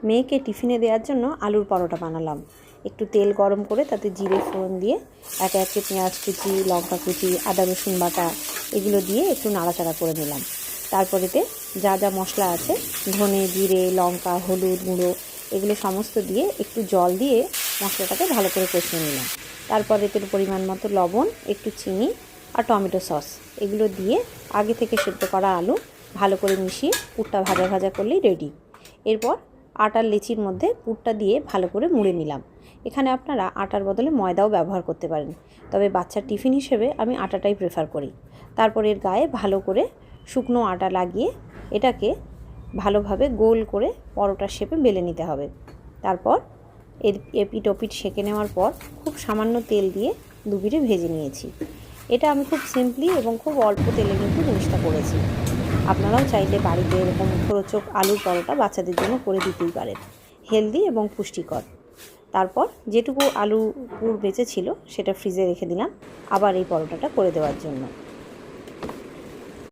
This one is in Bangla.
মেয়েকে টিফিনে দেওয়ার জন্য আলুর পরোটা বানালাম। একটু তেল গরম করে তাতে জিরে ফোড়ন দিয়ে একে একে পেঁয়াজ কুচি, লঙ্কা কুচি, আদা রসুন বাটা এগুলো দিয়ে একটু নাড়াচাড়া করে নিলাম। তারপরেতে যা যা মশলা আছে ধনে, জিরে, লঙ্কা, হলুদ গুঁড়ো এগুলো সমস্ত দিয়ে একটু জল দিয়ে মশলাটাকে ভালো করে কষিয়ে নিলাম। তারপর এতে পরিমাণ মতো লবণ, একটু চিনি আর টমেটো সস এগুলো দিয়ে আগে থেকে সেদ্ধ করা আলু ভালো করে মিশিয়ে পুরটা ভাজা ভাজা করলেই রেডি। এরপর আটার লেচির মধ্যে পুরটা দিয়ে ভালো করে মুড়ে নিলাম। এখানে আপনারা আটার বদলে ময়দাও ব্যবহার করতে পারেন, তবে বাচ্চার টিফিন হিসেবে আমি আটাটাই প্রেফার করি। তারপর এর গায়ে ভালো করে শুকনো আটা লাগিয়ে এটাকে ভালোভাবে গোল করে পরোটার শেপে বেলে নিতে হবে। তারপর এর এপিট ওপিট সেঁকে নেওয়ার পর খুব সামান্য তেল দিয়ে দুপিঠে ভেজে নিয়েছি। এটা আমি খুব সিম্পলি এবং খুব অল্প তেলে কিন্তু জিনিসটা করেছি। আপনারাও চাইলে বাড়িতে এরকম মুখরোচক আলুর পরোটা বাচ্চাদের জন্য করে দিতেই পারেন, হেলদি এবং পুষ্টিকর। তারপর যেটুকু আলু পুর বেঁচে ছিল সেটা ফ্রিজে রেখে দিলাম আবার এই পরোটাটা করে দেওয়ার জন্য।